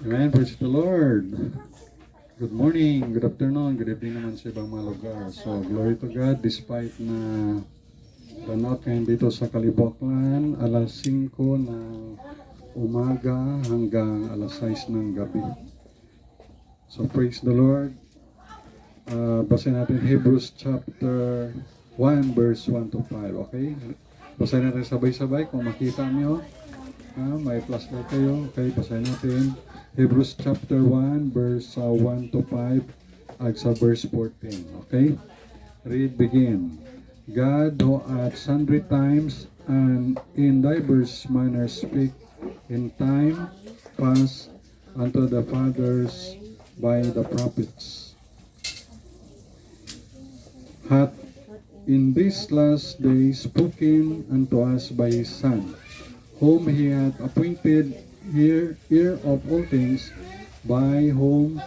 Amen. Praise the Lord. Good morning, good afternoon, good evening naman sa ibang mga lugar. So, glory to God, despite na burnout ngayon dito sa Kaliboklan, alas 5 ng umaga hanggang alas 6 ng gabi. So, praise the Lord. Basahin natin Hebrews chapter 1 verse 1 to 5, okay? Basahin natin sabay-sabay kung makita nyo. May flashlight kayo, okay? Basahin natin Hebrews chapter 1 verse 1 to 5 at sa verse 14, okay? Read, begin. God who at sundry times and in diverse manners speak in time past unto the fathers by the prophets, hath in these last days spoken unto us by his Son, whom he hath appointed heir of all things, by whom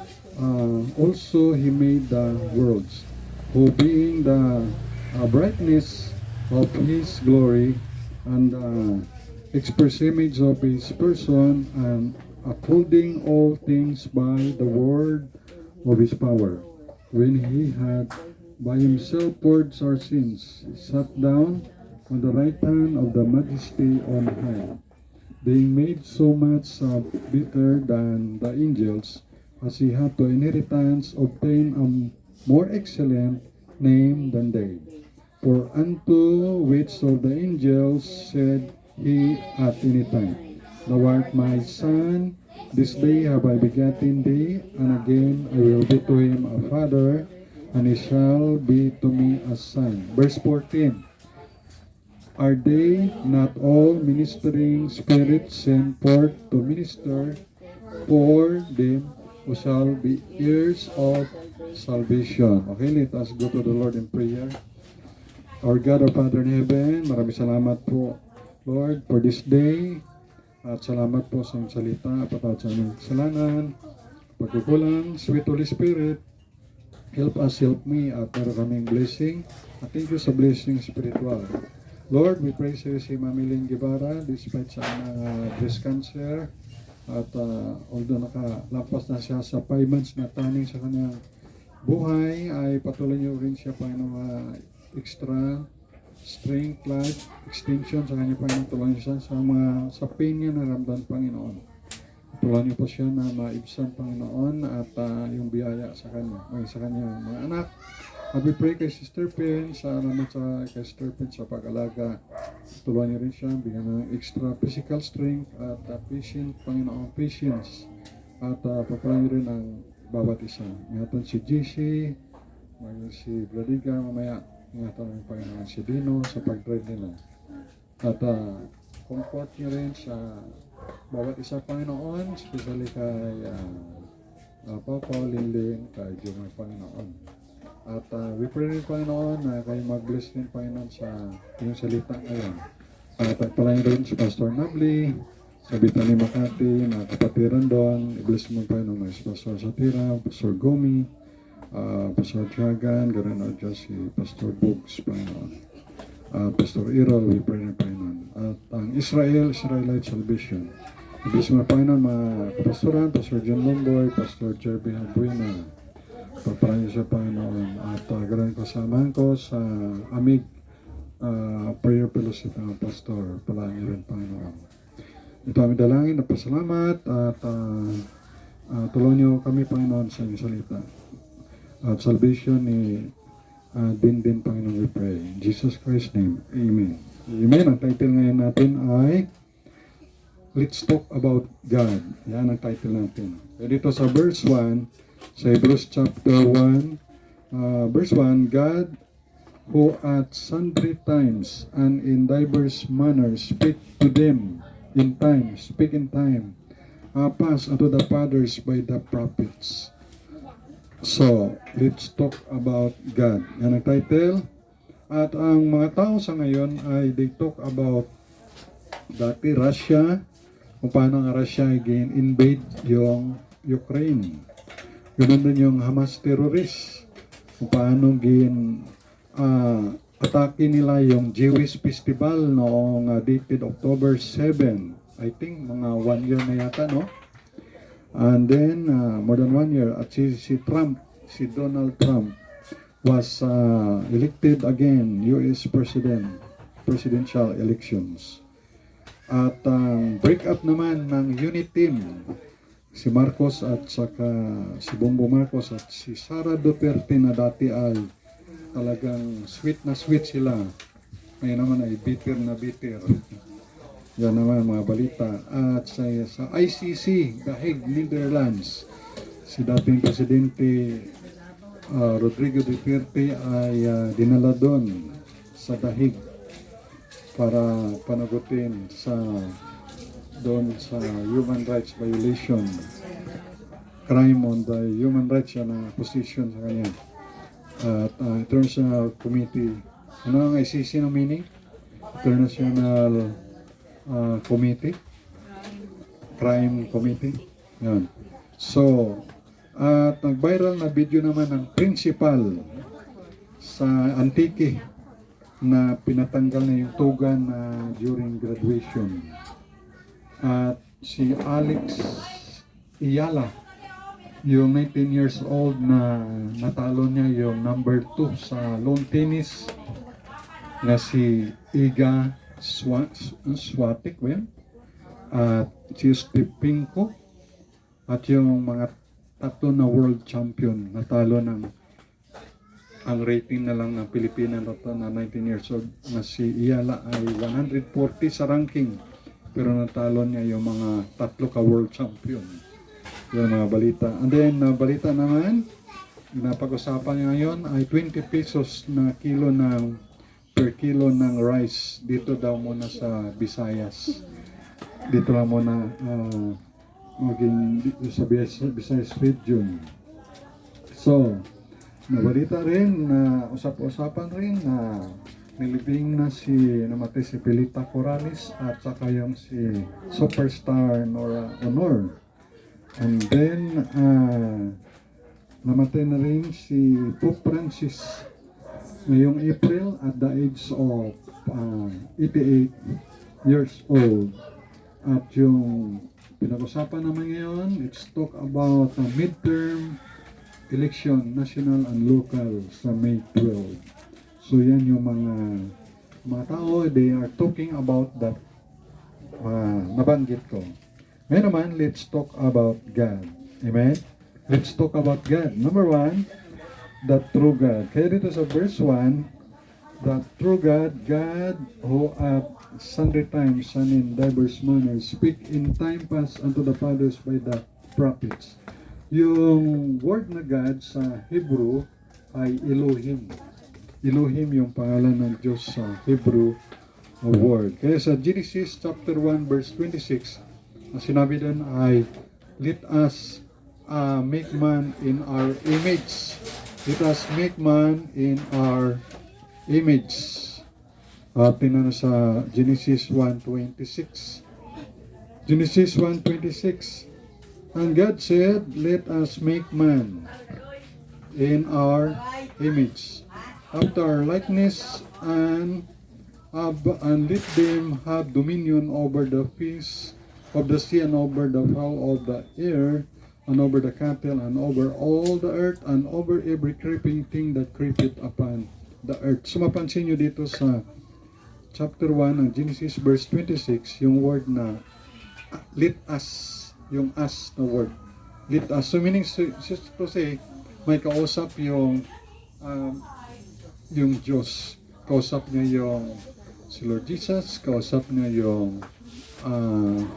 also he made the worlds, who being the brightness of his glory and the express image of his person, and upholding all things by the word of his power, when he had by himself purged our sins, sat down on the right hand of the majesty on high, being made so much better than the angels, as he had to inheritance obtain a more excellent name than they. For unto which of the angels said he at any time, Thou art my son, this day have I begotten thee, and again I will be to him a father, and he shall be to me a son. Verse 14. Are they not all ministering spirits sent forth to minister for them who shall be heirs of salvation? Okay, let us go to the Lord in prayer. Our God, our Father in heaven, maraming salamat po, Lord, for this day. At salamat po sa iyong salita, patawad sa aming kasalanan, pagkukulang, sweet Holy Spirit, help us, help me, at meron kaming blessing. At thank you sa blessing spiritual. Lord, we pray sa iyo si Mami Lynn Guevara, despite sa breast cancer, at although nakalampas na siya sa 5 months na taning sa kanyang buhay, ay patuloy niyo rin siya pa ng extra strength, life, extension sa kanya, Panginoon. Tulungan siya sa pain niya na ramdam, Panginoon. Tulungan niyo po siya na maibsan, Panginoon, at yung biyaya sa kanya, sa kanya mga anak. At we pray kay Sister Pen, salamat kay Sister Pen sa pag-alaga. Tulungan niyo rin siya, bigyan ng extra physical strength at patient, Panginoon, patience. At papalain niyo rin ang bawat isa. Ingatan si GC, si Vladiga, mamaya ingatan ng Panginoon si Dino sa pag-drive nila. At comfort niyo rin sa bawat isa, Panginoon, especially kay Papa Linlin, kay Jumay, Panginoon. At we pray rin, Panginoon, na kayo mag-bless din, Panginoon, sa inyong salita ngayon. At pagpalain rin si Pastor Nabli, sa Bitani Makati, na kapatiran doon. I-bless mo, Panginoon, si Pastor Satira, Pastor Gomi, Pastor Tiagan, ganoon na dyan si Pastor Bugs, Panginoon. Pastor Irol, we pray rin, Panginoon. At ang Israelite Salvation. I-bless mo, Panginoon, mga kapastoran, Pastor John Lomboy, Pastor Jerby Halbuena, papalain sa Panginoon. At ganoon kasamahan ko sa Amig Prayer Fellowship ng Pastor. Palain rin, Panginoon. Ito aming dalangin na pasalamat at tulungan niyo kami, Panginoon, sa inyong salita. At salvation ni din, Panginoon, we pray. In Jesus Christ's name, Amen. Amen. Ang title ngayon natin ay Let's Talk About God. Yan ang title natin. Dito sa verse 1, sa Hebrews chapter 1, verse 1, God who at sundry times and in diverse manners speak to them in time, speak in time, pass unto the fathers by the prophets. So, let's talk about God. Yan ang title. At ang mga tao sa ngayon ay they talk about dati Russia, kung paano ang Russia invade yung Ukraine. Ganun din yung Hamas terrorist, kung paano atake nila yung Jewish festival noong dated October 7. I think mga 1 year na yata, no? And then, more than 1 year, at si Donald Trump, was elected again, US presidential elections. At break up naman ng unit team, si Marcos at saka si Bongbong Marcos at si Sara Duterte na dati ay talagang sweet na sweet sila. Ngayon naman ay bitter na bitter. Yan naman mga balita. At sa ICC, The Hague, Netherlands, si dating Presidente Rodrigo Duterte ay dinala doon sa The Hague para panagutin doon sa human rights violation, crime on the human rights yan ang position sa kanya. At International Committee, ano ang ICC ng meaning? International Committee, Crime Committee. Yan. So, at nag-viral na video naman ng principal sa Antique na pinatanggal na yung tugan during graduation. At si Alex Iyala, yung 19 years old na natalo niya yung number 2 sa lawn tennis na si Iga Swiatek ba yan? At si Stepinko at yung mga tatlo na world champion natalo ng ang rating na lang ng Pilipinas na 19 years old na si Iyala ay 140 sa ranking pero natalo niya yung mga tatlo ka world champion. Yung mga balita. And then balita naman na pag-usapan niya ngayon ay 20 pesos na per kilo ng rice dito daw muna sa Visayas. Dito lang muna maging dito sa Visayas region. So, nabalita rin na usap-usapan rin na nilibing na namatay si Pilita Corrales at saka yung si superstar Nora Honor. And then namatay na rin si Pope Francis ngayong April at the age of 88 years old. At yung pinag-usapan naman ngayon, let's talk about midterm election, national and local sa May 12. So yan yung mga tao, they are talking about that nabanggit ko. Ngayon naman, let's talk about God. Amen? Let's talk about God. Number 1, the true God. Kaya dito sa verse 1, the true God, God who at sundry times and in diverse manners speak in time past unto the fathers by the prophets. Yung word na God sa Hebrew ay Elohim. Elohim yung pangalan ng Diyos sa Hebrew word. Kaya sa Genesis chapter 1 verse 26, ang sinabi doon ay, let us make man in our image. Let us make man in our image. Tingnan sa Genesis 1:26. Genesis 1:26. And God said, let us make man in our image, after our likeness, and let them have dominion over the fish of the sea, and over the fowl of the air, and over the cattle, and over all the earth, and over every creeping thing that creepeth upon the earth. So mapansin nyo dito sa chapter 1 ng Genesis verse 26, yung word na let us, yung us na word. Let us. So meaning to say, may kausap yung Diyos. Kausap niya yung si Lord Jesus, kausap niya yung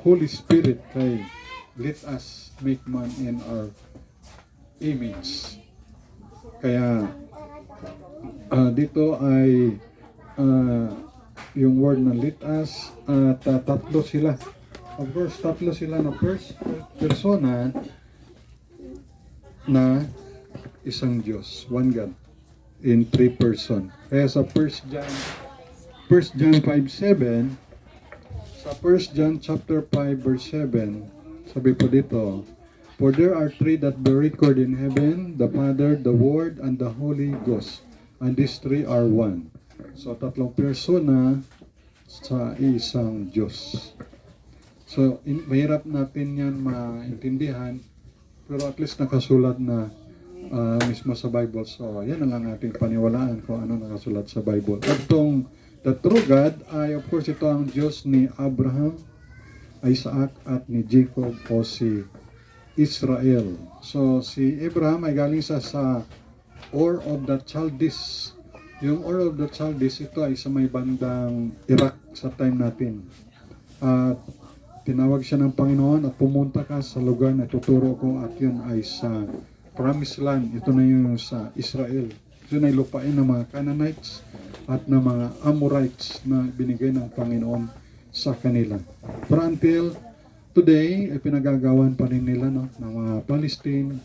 Holy Spirit kay let us make man in our image. Kaya dito ay yung word na let us tatlo sila. Of course, tatlo sila na first persona na isang Diyos, one God in 3 person. Kaya sa 1 John 5:7, sa 1 John chapter 5 verse 7, sabi po dito, for there are 3 that bear record in heaven, the Father, the Word, and the Holy Ghost, and these 3 are one. So tatlong persona sa isang Diyos. So, mahirap natin yan maintindihan, pero at least nakasulat na mismo sa Bible. So, yan na lang ating paniwalaan kung ano nakasulat sa Bible. At itong the true God ay, of course, ito ang Diyos ni Abraham, Isaac, at ni Jacob o si Israel. So, si Abraham ay galing sa Ur of the Chaldees. Yung Ur of the Chaldees, ito ay sa may bandang Iraq sa time natin. At tinawag siya ng Panginoon at pumunta ka sa lugar na tuturo ko at yun ay sa Promised Land. Ito na yung sa Israel. Yun ay lupain ng mga Canaanites at ng mga Amorites na binigay ng Panginoon sa kanila. Pero until today, ay pinagagawan pa rin nila ng mga Palestine,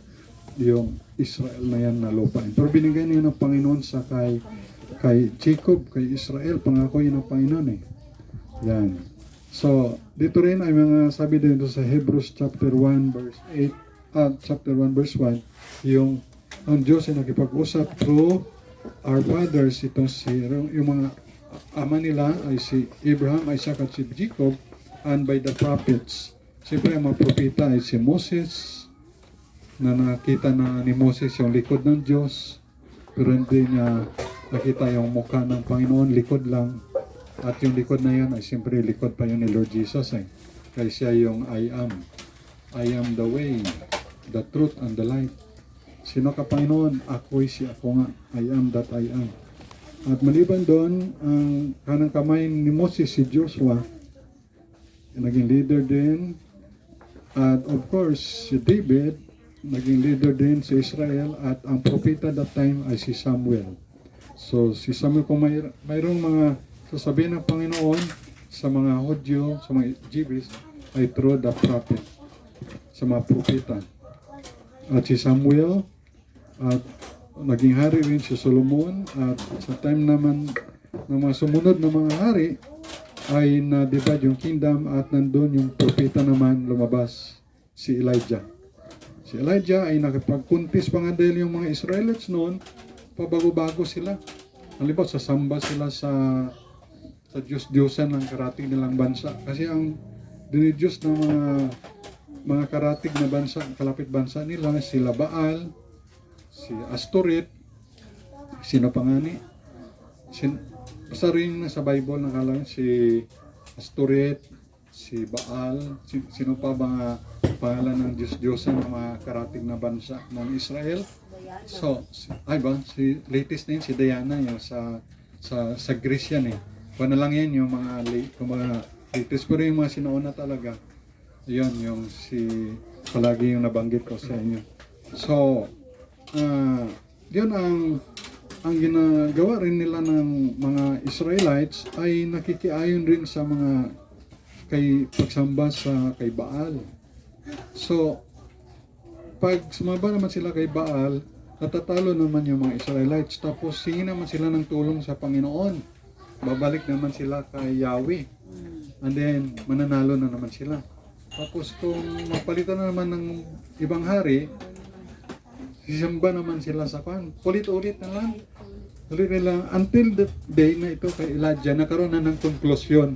yung Israel na yan na lupain. Pero binigay niya ng Panginoon sa kay Jacob, kay Israel. Pangako yun ng Panginoon eh. Yan. So, dito rin ay mga sabi dito sa Hebrews chapter 1 verse 8 chapter 1 verse 1 yung ang Diyos ay nakipag-usap through our fathers, itong yung mga ama nila ay si Abraham, Isaac at si Jacob, and by the prophets. Siyempre ang mga propeta ay si Moses, na nakita na ni Moses yung likod ng Diyos, pero hindi niya nakita yung mukha ng Panginoon, likod lang. At yung likod na yun ay siyempre likod pa yun ni Lord Jesus eh. Kaya siya yung I am. I am the way, the truth, and the life. Sino ka Panginoon? Ako'y si ako nga. I am that I am. At maliban doon, ang kanang kamay ni Moses, si Joshua, naging leader din. At of course, si David, naging leader din sa Israel. At ang propeta that time ay si Samuel. So, si Samuel, kung mayroong mga sasabihin ng Panginoon sa mga Hudyo, sa mga Jewish, ay through the prophet, sa mga propeta. At si Samuel, at naging hari rin si Solomon, at sa time naman ng mga sumunod na mga hari, ay na-divide yung kingdom at nandun yung propeta naman lumabas, si Elijah. Si Elijah ay nakipagkuntis pa nga dahil yung mga Israelites noon, pabago-bago sila. Halimbawa, sasamba sila sa Diyos-Diyosan ng karatig nilang bansa. Kasi ang dinidiyos ng mga karatig na bansa, kalapit bansa nila, sila Baal, si Astoret, sino pa nga ni? Basta rin sa Bible nakalang si Astoret, si Baal, sino pa mga pangalan ng Diyos-Diyosan ng mga karatig na bansa ng Israel. So, si latest na yun, si Diana, yung sa Greece yan eh. Kung na lang yan, yung mga latest, pero yung mga sinauna talaga, yun, yung palagi yung nabanggit ko sa inyo. So, yun ang ginagawa rin nila ng mga Israelites ay nakikiayon rin sa mga pagsamba kay Baal. So, pag sumamba naman sila kay Baal, natatalo naman yung mga Israelites. Tapos, hingin naman sila ng tulong sa Panginoon. Babalik naman sila kay Yahweh. And then, mananalo na naman sila. Tapos, kung magpalitan na naman ng ibang hari, sisamba naman sila sa kan. Ulit-ulit na lang. Ulit nila. Until the day na ito kay Elijah, nagkaroon na ng konklusyon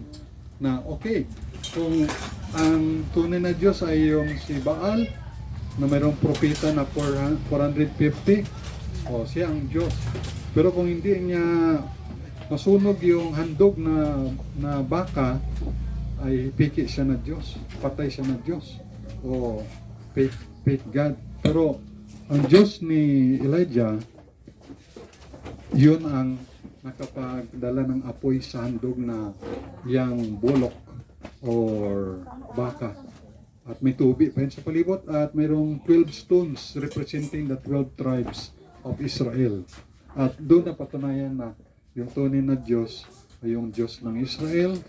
na, okay, kung ang tunay na Diyos ay yung si Baal, na mayroong propeta na 450, siya ang Diyos. Pero kung hindi niya masunog yung handog na baka, ay piki siya na Diyos, patay siya na Diyos, o fake God. Pero ang Diyos ni Elijah, yun ang nakapagdala ng apoy sa handog na yang bulok or baka. At may tubig pa yun sa palibot at mayroong 12 stones representing the 12 tribes of Israel. At doon napatunayan na yung tunay na Diyos ay yung Diyos ng Israel.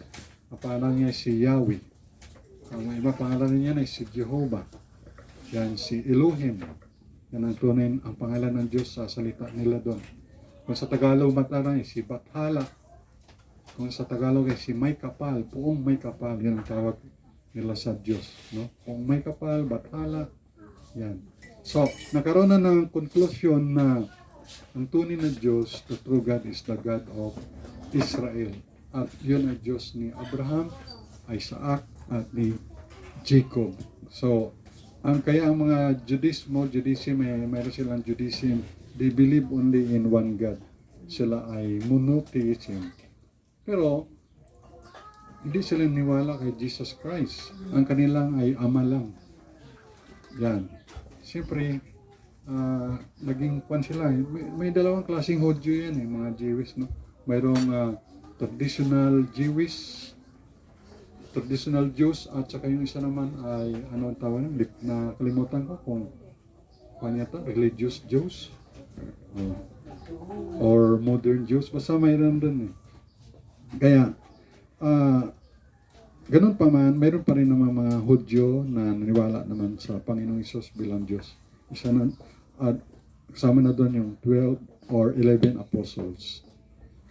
Ang pangalan niya ay si Yahweh. Ang iba pangalan niya ay si Jehovah. Yan si Elohim. Yan ang tunay ang pangalan ng Diyos sa salita nila doon. Kung sa Tagalog mataran ay si Bathala. Kung sa Tagalog ay si May Kapal, Puong May Kapal. Yan ang tawag nila sa Diyos. No? Puong May Kapal, Bathala. Yan. So, nagkaroon na ng conclusion na ang tunay na Diyos, the true God, is the God of Israel. At yun ay Diyos ni Abraham, Isaac, at ni Jacob. So, ang mga Judaism, mayroon silang Judaism, they believe only in one God. Sila ay monotheism. Pero, hindi sila niwala kay Jesus Christ. Ang kanilang ay ama lang. Yan. Siyempre, naging kwan sila. May dalawang klaseng Hudyo yan mga Jewish, no? Mayroong traditional Jews, at saka yung isa naman ay, ano ang tawag na kalimutan ko kung kanya to, religious Jews or modern Jews. Basta mayroon dun Kaya, ganun pa man, mayroon pa rin naman mga Hudyo na naniwala naman sa Panginoong Hesus bilang Diyos. Isa na, at kasama na doon yung 12 or 11 apostles.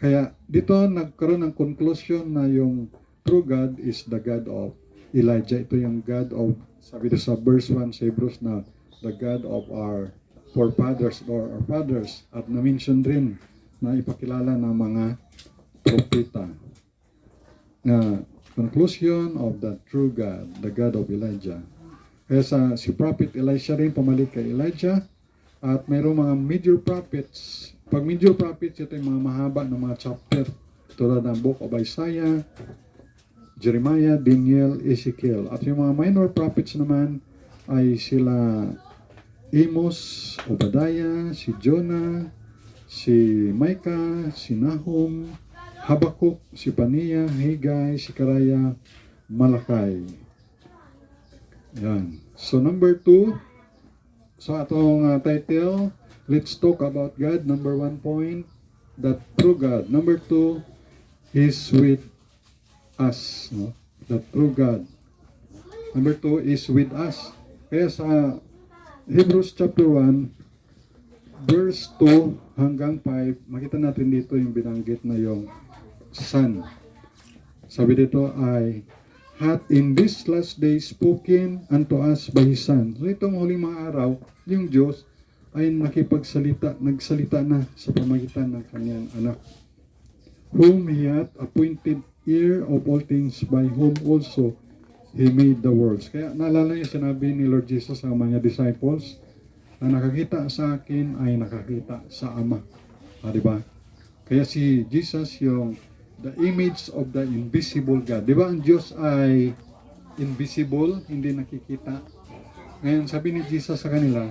Kaya dito nagkaroon ng conclusion na yung true God is the God of Elijah. Ito yung God of, sabi doon sa verse 1 sa Hebrews na the God of our forefathers or our fathers. At na-mention rin na ipakilala ng mga propeta. Conclusion of the true God, the God of Elijah. Kaya si Prophet Elisha rin pumalit kay Elijah, at mayroong mga major prophets. Pag major prophets, ito yung mga mahaba ng mga chapter tulad ng Book of Isaiah, Jeremiah, Daniel, Ezekiel. At yung mga minor prophets naman ay sila Amos, Obadiah, si Jonah, si Micah, si Nahum, Habakuk, si Pania, Haggai, si Karaya, Malakay. Yan. So number 2, so atong title, let's talk about God. Number 1 point, the true God. Number 2 is with us. No? The true God. Number 2 is with us. Kaya sa Hebrews chapter 1, verse 2 hanggang 5, makita natin dito yung binanggit na yung Son. Sabi dito ay, hath in this last day spoken unto us by His Son. So itong huling mga araw, yung Diyos ay nagsalita na sa pamagitan ng kanyang anak, whom He hath appointed heir of all things, by whom also He made the worlds. Kaya naalala niyo sinabi ni Lord Jesus sa mga disciples, na nakakita sa akin ay nakakita sa Ama. Diba? Kaya si Jesus yung the image of the invisible God. Diba ang Diyos ay invisible, hindi nakikita. Ngayon sabi ni Jesus sa kanila,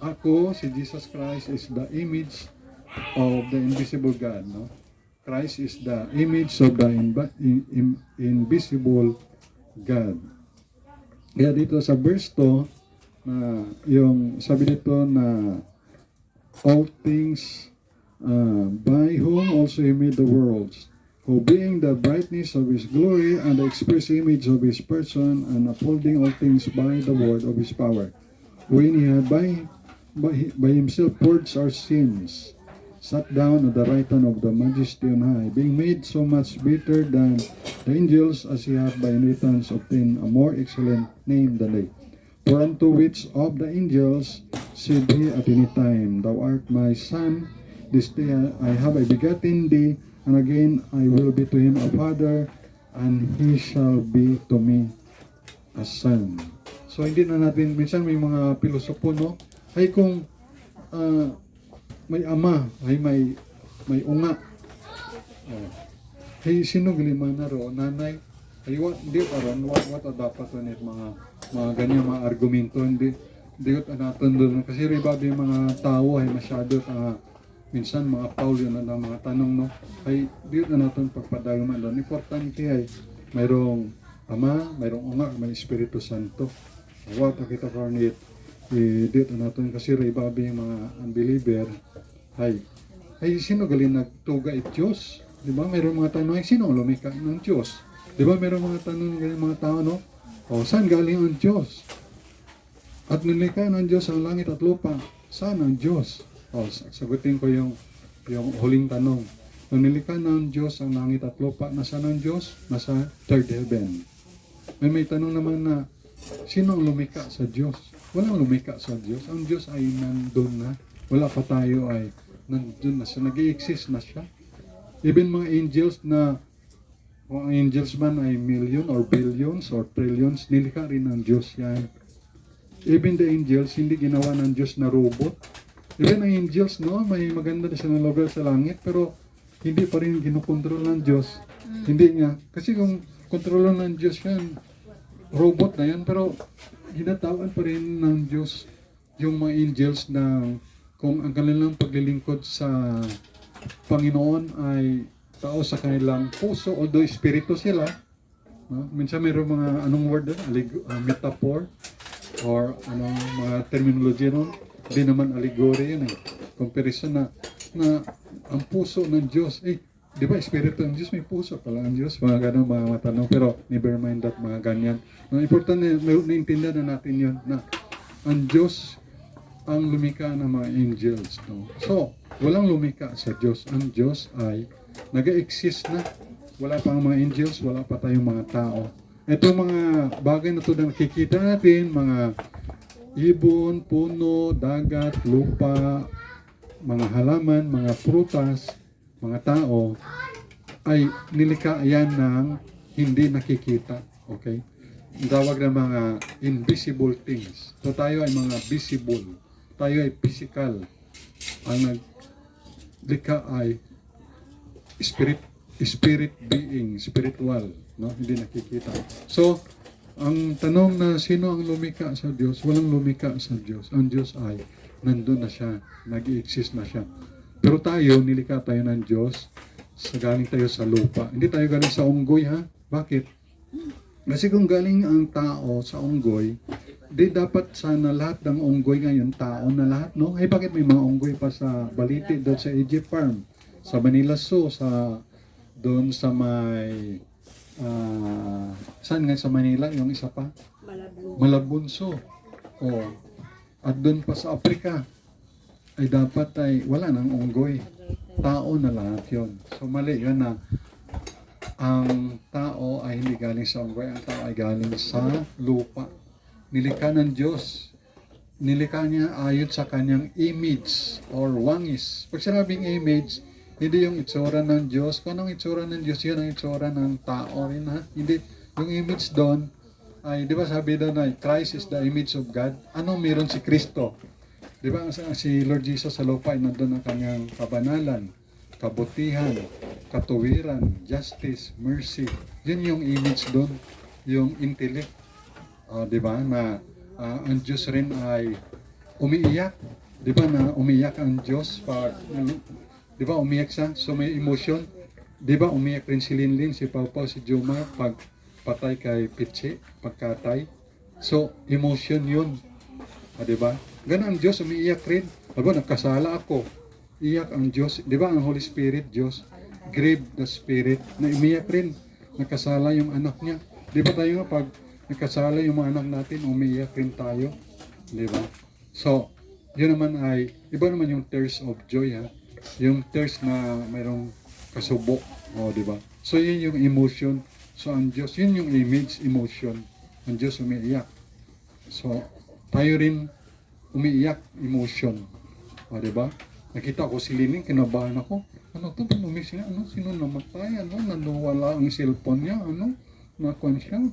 ako, si Jesus Christ, is the image of the invisible God. No? Christ is the image of the invisible God. Kaya dito sa verse 2, na yung sabi dito na all things by whom also He made the worlds, who being the brightness of His glory and the express image of His person, and upholding all things by the word of His power, when He had by Himself purged our sins, sat down at the right hand of the Majesty on high, being made so much better than the angels, as He hath by inheritance obtained a more excellent name than they. For unto which of the angels said He at any time, Thou art my Son, this day I have begotten thee, and again I will be to him a father, and he shall be to me a son. So hindi na natin, minsan may mga pilosopo, no? Ay kung may ama, ay may unga. Ay sino giliman na ro, nanay? Ay hindi karon, what dapat ulit mga ganyan, mga argumento, hindi ko natin doon. Kasi ribabi yung mga tao ay masyado, minsan mga Paul yun na mga tanong, no? Ay di na natin pagpadagman doon. Importante ay mayroong ama, mayroong unga, may Espiritu Santo. What kita karnit, dito natin kasi ribabi yung mga unbeliever, ay sino galing nagtuga it Diyos? Di ba? Mayroong mga tanong, ay sino lumika ng Diyos? Di ba? Mayroong mga tanong ng mga tao, no? O, saan galing ang Diyos? At nilikha ng Diyos ang langit at lupa. Saan ang Diyos? O, sagutin ko yung huling tanong. Nung nilikha ng Diyos ang langit at lupa, nasaan ang Diyos? Nasa third heaven. May tanong naman na, sino ang lumika sa Diyos? Walang lumika sa Diyos. Ang Diyos ay nandun na. Wala pa tayo ay nandun na siya. Nag-i-exist na siya. Even mga angels na Kung ang angels man ay million or billions or trillions, nilikha rin ng Diyos yan. Even the angels, hindi ginawa ng Diyos na robot. Even ang angels, no, may maganda na silang lugar sa langit, pero hindi pa rin ginukontrol ng Diyos. Hindi niya. Kasi kung kontrolo ng Diyos yan, robot na yan, pero hinatawan pa rin ng Diyos yung mga angels na kung ang kanilang paglilingkod sa Panginoon ay tao sa kanilang puso, although espiritu sila, no? Minsan mayroong mga anong word doon, metaphor or anong mga terminology nun, hindi naman allegory yun eh. Comparison na ang puso ng Diyos, di ba espiritu ng Diyos, may puso pala ang Diyos, mga ganun, mga matanong, pero never mind that, mga ganyan. No, important na naintindihan na natin yun, na ang Diyos ang lumikha ng mga angels. No? So, walang lumikha sa Diyos. Ang Diyos ay nag-exist na. Wala pa ang mga angels, wala pa tayong mga tao. Ito mga bagay na ito na nakikita natin, mga ibon, puno, dagat, lupa, mga halaman, mga prutas, mga tao, ay nilikha yan ng hindi nakikita. Okay? Ang tawag ng mga invisible things. So tayo ay mga visible. Tayo ay physical. Ang naglikha ay spirit being, spiritual, no? Hindi nakikita. So, ang tanong na sino ang lumikha sa Diyos? Walang lumikha sa Diyos. Ang Diyos ay nandun na siya, nag-i-exist na siya. Pero tayo, nilikha tayo ng Diyos, galing tayo sa lupa. Hindi tayo galing sa unggoy, ha? Bakit? Kasi kung galing ang tao sa unggoy, di dapat sana lahat ng unggoy ngayon, tao na lahat, no? Ay bakit may mga unggoy pa sa Balite, doon sa Egypt Farm, sa Manila Zoo, doon sa may, saan nga sa Manila, yung isa pa? Malabon Zoo. Oh. At doon pa sa Africa, ay dapat ay wala nang unggoy. Tao na lahat yun. So mali yun na ang tao ay hindi galing sa unggoy, ang tao ay galing sa lupa. Nilikha ng Diyos. Nilikha niya ayon sa kanyang image or wangis. Pag sinabing image, hindi yung itsura ng Diyos. Kung anong itsura ng Diyos, yun ang itsura ng tao rin, ha? Hindi, yung image doon, ay, di ba sabi doon na Christ is the image of God? Ano meron si Kristo? Di ba si Lord Jesus sa lupa ay nandun ang kanyang kabanalan, kabutihan, katuwiran, justice, mercy. Yun yung image doon, yung intellect. Di ba na ang Diyos rin ay umiiyak. Di ba na umiiyak ang Diyos pag, di ba umiiyak siya? So may emotion. Di ba umiiyak rin si Linlin, si Pawpaw, si Juma pag patay kay Pichi, pagkatay. So emotion yun. Di ba? Ganun ang Diyos, umiiyak rin. Diba, nagkasala ako. Iyak ang Diyos. Di ba ang Holy Spirit, Diyos? Grieve the Spirit. Na umiiyak rin. Nagkasala yung anak niya. Di ba tayo pag nagkasala yung mga anak natin, umiiyak rin tayo. Di ba? So, yun naman ay, iba naman yung tears of joy, ha? Yung tears na mayroong kasubo. O, di ba? So, yun yung emotion. So, ang Diyos, yun yung image, emotion. Ang Diyos umiiyak. So, tayo rin umiiyak, emotion. O, di ba? Nakita ko si Lining, kinabahan ako. Ano to? Ano? Sino namatay? Ano? Nanuwala ang cellphone niya? Ano? Nakuan siya?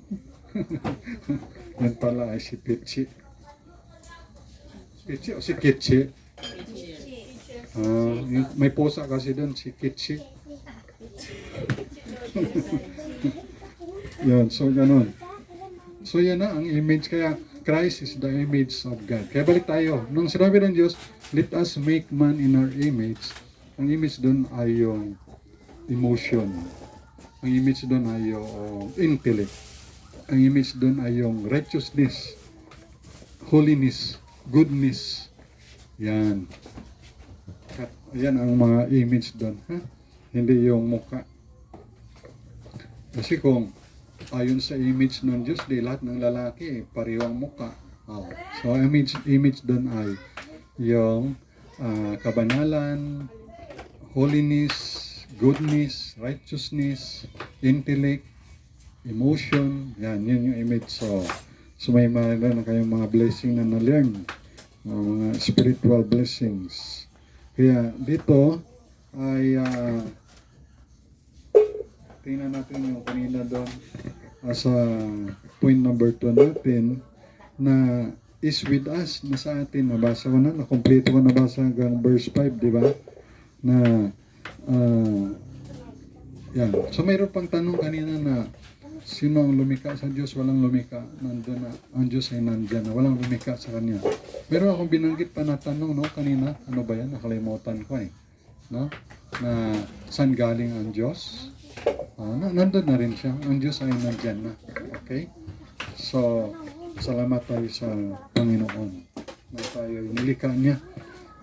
Yan pala ay si Pichi. Pichi o si Kitchi? May posa kasi doon, si Kitchi. Yan, so ganun. So yan na ang image, kaya Christ is the image of God. Kaya balik tayo. Nung sinabi ng Diyos, let us make man in our image. Ang image doon ay yung emotion. Ang image doon ay yung intellect. Ang image doon ay yung righteousness, holiness, goodness. Yan. Yan ang mga image doon. Ha? Hindi yung mukha. Kasi kung ayon sa image ng Diyos, di lahat ng lalaki pariwang mukha. So image doon ay yung kabanalan, holiness, goodness, righteousness, intellect, emotion. Yan, yun yung image. So may mga na kayong mga blessing na na-learn, mga spiritual blessings. Kaya dito ay tingnan natin yung kanina doon sa point number 2 natin na is with us na sa atin. Nabasa ko na, nakompleto ko nabasa hanggang verse 5, di ba? Na yan. So mayroon pang tanong kanina na sino ang lumikha sa Diyos? Walang lumikha. Nandun na. Ang Diyos ay nandyan na. Walang lumikha sa Kanya. Meron akong binanggit pa na tanong, no? Kanina. Ano ba yan? Nakalimutan ko eh. No? Na saan galing ang Diyos? Nandun na rin siya. Ang Diyos ay nandyan na. Okay? So, salamat tayo sa Panginoon na tayo nilikha niya.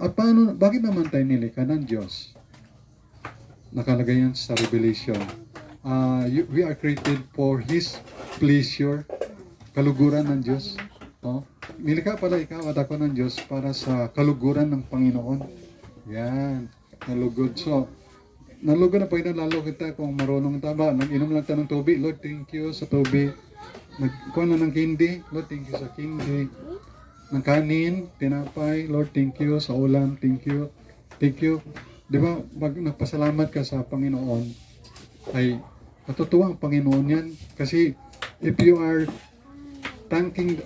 At paano, bakit naman tayo nilikha ng Diyos? Nakalagay yan sa Revelation. We are created for His pleasure, kaluguran ng Diyos. No? Nilikha pala ikaw at ako ng Diyos para sa kaluguran ng Panginoon. Yan, nalugod. So, nalugod na pag nalalo kita kung marunong taba. Nag-inom lang tayo ng tubig. Lord, thank you sa tubig. Nagkuha na ng candy. Lord, thank you sa candy. Ng kanin, tinapay. Lord, thank you sa ulam. Thank you. Thank you. Di ba, pag nagpasalamat ka sa Panginoon, ay matutuwa ang Panginoon yan. Kasi if you are thanks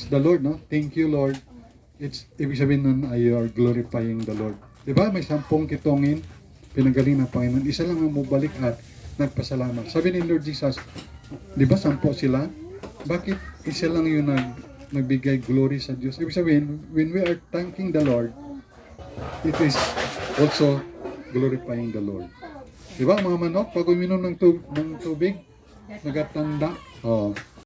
the Lord, no? Thank you, Lord. It's ibig sabihin nun ay you are glorifying the Lord. Di ba, may 10 kitongin, pinagaling ng Panginoon. Isa lang ang mubalik at nagpasalamat. Sabi ni Lord Jesus, di ba 10 sila? Bakit isa lang yung nagbigay glory sa Diyos? Ibig sabihin, when we are thanking the Lord, it is also glorifying the Lord. Diba mga manok, pag uminom ng tubig, nagatanda.